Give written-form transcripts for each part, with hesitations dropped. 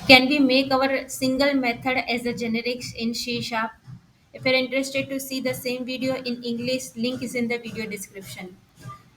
Can we make our single method as a generics in C Sharp? If you're interested to see the same video in English, link is in the video description.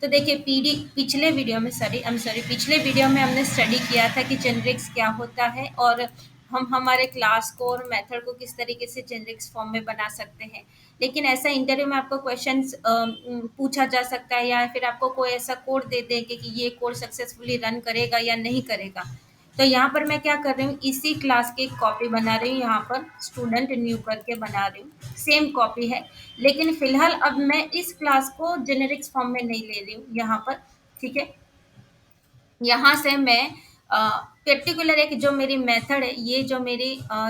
तो देखिए PD पिछले video में sorry पिछले video में हमने study किया था कि जेनरिक्स क्या होता है और हम हमारे क्लास को और मेथड को किस तरीके से जेनरिक्स फॉर्म में बना सकते हैं। लेकिन ऐसा इंटरव्यू में आपको क्वेश्चंस पूछा जा सकता है या फिर आपको कोई ऐसा कोड दे देंगे कि ये कोड सक्सेसफुली रन करेगा या नहीं करेगा। तो यहाँ पर मैं क्या कर रही हूँ, इसी क्लास की एक कॉपी बना रही हूँ, यहाँ पर स्टूडेंट न्यू करके बना रही हूँ, सेम कॉपी है। लेकिन फिलहाल अब मैं इस क्लास को जेनेरिक्स फॉर्म में नहीं ले रही हूँ यहाँ पर। ठीक है, यहाँ से मैं पर्टिकुलर एक जो मेरी मेथड है, ये जो मेरी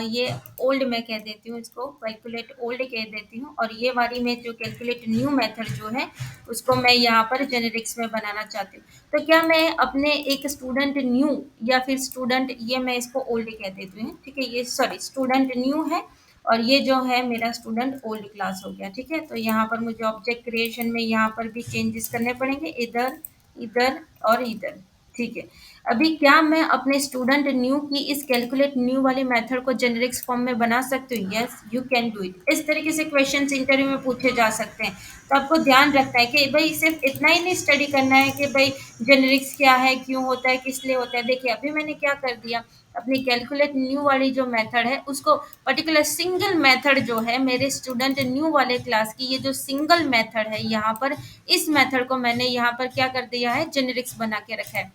ये ओल्ड मैं कह देती हूँ, इसको कैलकुलेट ओल्ड कह देती हूँ, और ये वाली में जो कैलकुलेट न्यू मेथड जो है उसको मैं यहाँ पर जेनेरिक्स में बनाना चाहती हूँ। तो क्या मैं अपने एक स्टूडेंट न्यू या फिर स्टूडेंट, ये मैं इसको ओल्ड कह देती हूँ, ठीक है, ये सॉरी स्टूडेंट न्यू है और ये जो है मेरा स्टूडेंट ओल्ड क्लास हो गया। ठीक है, तो यहाँ पर मुझे ऑब्जेक्ट क्रिएशन में यहाँ पर भी चेंजेस करने पड़ेंगे, इधर इधर और इधर। ठीक है, अभी क्या मैं अपने स्टूडेंट न्यू की इस कैलकुलेट न्यू वाली मेथड को जेनेरिक्स फॉर्म में बना सकती हूँ? Yes, you can do it. इस तरीके से क्वेश्चंस इंटरव्यू में पूछे जा सकते हैं। तो आपको ध्यान रखना है कि भाई सिर्फ इतना ही नहीं स्टडी करना है कि भाई जेनेरिक्स क्या है, क्यों होता है, किस लिए होता है। देखिए अभी मैंने क्या कर दिया, अपनी कैलकुलेट न्यू वाली जो मेथड है उसको पर्टिकुलर सिंगल मेथड जो है मेरे स्टूडेंट न्यू वाले क्लास की, ये जो सिंगल मेथड है यहाँ पर, इस मेथड को मैंने यहाँ पर क्या कर दिया है, जेनेरिक्स बना के रखा है।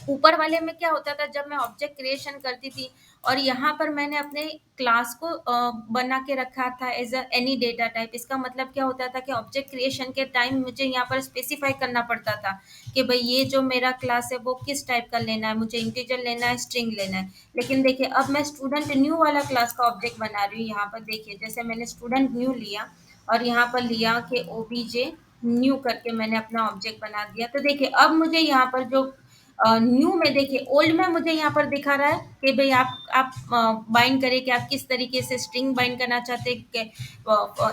ऊपर वाले में क्या होता था, जब मैं ऑब्जेक्ट क्रिएशन करती थी और यहाँ पर मैंने अपने क्लास को बना के रखा था as a any data type. इसका मतलब क्या होता था कि ऑब्जेक्ट क्रिएशन के टाइम मुझे यहाँ पर स्पेसिफाई करना पड़ता था कि भाई ये जो मेरा क्लास है वो किस टाइप का लेना है, मुझे इंटीजर लेना है, स्ट्रिंग लेना है। लेकिन देखिए अब मैं स्टूडेंट न्यू वाला क्लास का ऑब्जेक्ट बना रही हूँ। यहाँ पर देखिए जैसे मैंने स्टूडेंट न्यू लिया और यहाँ पर लिया कि ओबीजे न्यू करके मैंने अपना ऑब्जेक्ट बना दिया। तो देखिए अब मुझे यहाँ पर जो न्यू में, देखिए ओल्ड में मुझे यहाँ पर दिखा रहा है कि भाई आप बाइंड करें कि आप किस तरीके से स्ट्रिंग बाइंड करना चाहते हैं,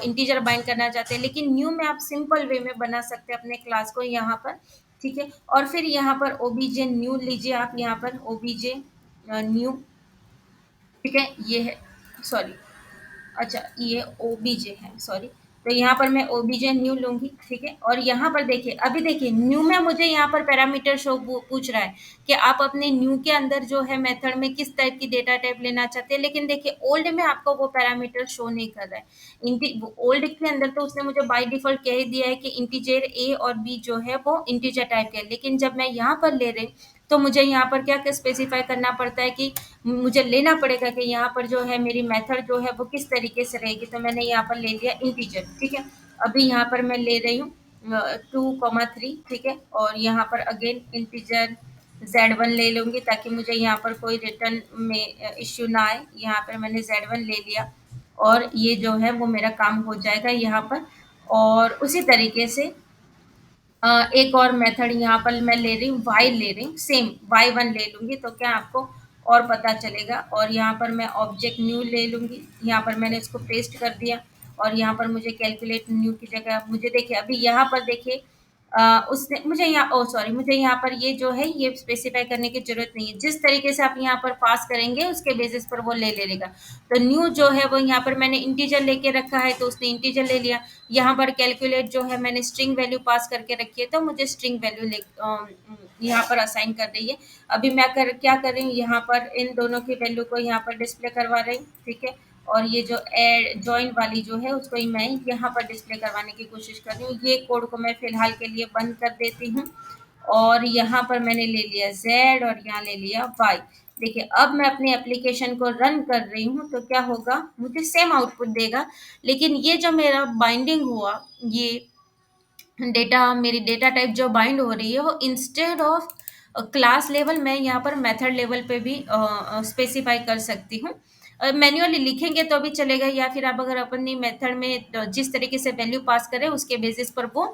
इंटीजर बाइंड करना चाहते हैं। लेकिन न्यू में आप सिंपल वे में बना सकते हैं अपने क्लास को यहाँ पर। ठीक है, और फिर यहाँ पर ओबीजे न्यू लीजिए आप, यहाँ पर ओबीजे न्यू। ठीक है, ये है, सॉरी, अच्छा ये ओबीजे है, सॉरी। तो यहाँ पर मैं ओबीजे न्यू लूंगी। ठीक है, और यहाँ पर देखिए अभी देखिए न्यू में मुझे यहाँ पर पैरामीटर शो पूछ रहा है कि आप अपने न्यू के अंदर जो है मेथड में किस टाइप की डेटा टाइप लेना चाहते हैं। लेकिन देखिए ओल्ड में आपको वो पैरामीटर शो नहीं कर रहा है। ओल्ड के अंदर तो उसने मुझे बाय डिफॉल्ट कह ही दिया है कि इंटीजर ए और बी जो है वो इंटीजर टाइप के है। लेकिन जब मैं यहाँ पर ले रही हूँ तो मुझे यहाँ पर क्या क्या स्पेसिफाई करना पड़ता है कि मुझे लेना पड़ेगा कि यहाँ पर जो है मेरी मेथड जो है वो किस तरीके से रहेगी। तो मैंने यहाँ पर ले लिया इंटीजर। ठीक है, अभी यहाँ पर मैं ले रही हूँ 2,3। ठीक है, और यहाँ पर अगेन इंटीजर Z1 ले लूँगी ताकि मुझे यहाँ पर कोई रिटर्न में इश्यू ना आए। यहाँ पर मैंने Z1 ले लिया और ये जो है वो मेरा काम हो जाएगा यहाँ पर। और उसी तरीके से एक और मेथड यहाँ पर मैं ले रही हूँ, वाई ले रही हूँ, सेम y1 ले लूँगी तो क्या आपको और पता चलेगा। और यहाँ पर मैं ऑब्जेक्ट न्यू ले लूँगी, यहाँ पर मैंने इसको पेस्ट कर दिया और यहाँ पर मुझे कैलकुलेट न्यू की जगह मुझे देखिए अभी यहाँ पर देखिए उसने मुझे यहाँ ओ सॉरी मुझे यहाँ पर ये जो है ये स्पेसिफाई करने की जरूरत नहीं है। जिस तरीके से आप यहाँ पर पास करेंगे उसके बेसिस पर वो ले लेगा। तो न्यू जो है वो यहाँ पर मैंने इंटीजर लेके रखा है तो उसने इंटीजर ले लिया। यहाँ पर कैलकुलेट जो है मैंने स्ट्रिंग वैल्यू पास करके रखी है तो मुझे स्ट्रिंग वैल्यू यहाँ पर असाइन कर रही है। अभी मैं क्या कर रही हूँ, यहाँ पर इन दोनों की वैल्यू को यहाँ पर डिस्प्ले करवा रही हूँ। ठीक है, और ये जो एड जॉइन वाली जो है उसको ही मैं यहाँ पर डिस्प्ले करवाने की कोशिश कर रही हूँ। ये कोड को मैं फिलहाल के लिए बंद कर देती हूँ और यहाँ पर मैंने ले लिया Z और यहाँ ले लिया Y। देखिए अब मैं अपनी एप्लीकेशन को रन कर रही हूँ तो क्या होगा, मुझे सेम आउटपुट देगा। लेकिन ये जो मेरा बाइंडिंग हुआ, ये डेटा मेरी डेटा टाइप जो बाइंड हो रही है वो इंस्टेड ऑफ क्लास लेवल मैं यहाँ पर मेथड लेवल पे भी स्पेसिफाई कर सकती हूँ। मैन्युअली लिखेंगे तो भी चलेगा या फिर आप अगर अपनी मेथड में जिस तरीके से वैल्यू पास करें उसके बेसिस पर वो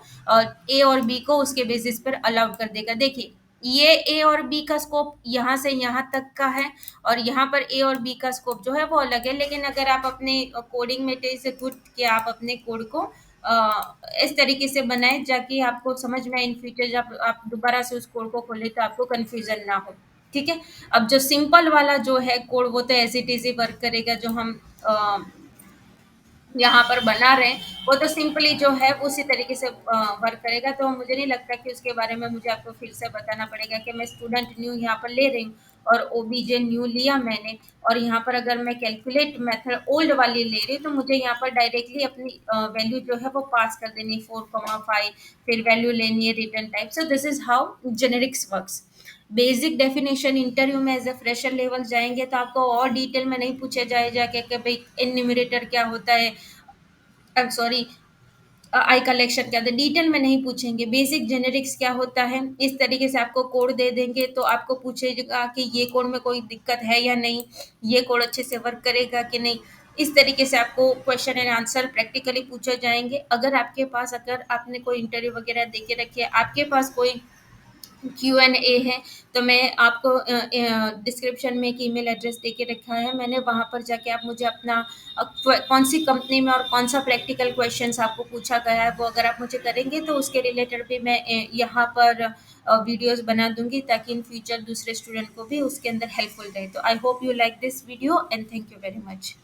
ए और बी को उसके बेसिस पर अलाउड कर देगा। देखिए ये ए और बी का स्कोप यहाँ से यहाँ तक का है और यहाँ पर ए और बी का स्कोप जो है वो अलग है। लेकिन अगर आप अपने कोडिंग में से गुड कि आप अपने कोड को इस तरीके से बनाएं ताकि आपको समझ में इन फ्यूचर जब आप दोबारा से उस कोड को खोलें तो आपको कंफ्यूजन ना हो। ठीक है? अब जो सिंपल वाला जो है कोड वो तो as it is he work करेगा, जो हम यहाँ पर बना रहे हैं, वो तो सिंपली जो है उसी तरीके से वर्क करेगा। तो मुझे नहीं लगता कि उसके बारे में मुझे आपको फिर से बताना पड़ेगा कि मैं स्टूडेंट न्यू यहाँ पर ले रही हूँ और ओबीजे न्यू लिया मैंने, और यहाँ पर अगर मैं कैलकुलेट मेथड ओल्ड वाली ले रही हूँ, तो मुझे यहाँ पर डायरेक्टली अपनी वैल्यू जो है वो पास कर देनी है 4,5, फिर वैल्यू लेनी है return type. So this is how generics works. Basic definition interview में एज अ फ्रेशर लेवल जाएंगे तो आपको और डिटेल में नहीं पूछा जाएगा कि भाई इन्यूमरेटर क्या होता है, I am sorry, I collection क्या होता है, डिटेल में नहीं पूछेंगे। बेसिक जेनेरिक्स क्या होता है इस तरीके से आपको कोड दे देंगे, तो आपको पूछेगा कि ये कोड में कोई दिक्कत है या नहीं, ये कोड अच्छे से वर्क करेगा कि नहीं। इस तरीके से आपको क्वेश्चन एंड आंसर प्रैक्टिकली पूछे जाएंगे। अगर आपके पास, अगर आपने कोई इंटरव्यू वगैरह दे के रखी है, आपके पास कोई Q&A है, तो मैं आपको डिस्क्रिप्शन में एक ईमेल एड्रेस दे के रखा है मैंने, वहाँ पर जाके आप मुझे अपना कौन सी कंपनी में और कौन सा प्रैक्टिकल क्वेश्चंस आपको पूछा गया है वो अगर आप मुझे करेंगे, तो उसके रिलेटेड भी मैं यहाँ पर वीडियोस बना दूंगी, ताकि इन फ्यूचर दूसरे स्टूडेंट को भी उसके अंदर हेल्पफुल रहे। तो I hope you like this video and thank you very much.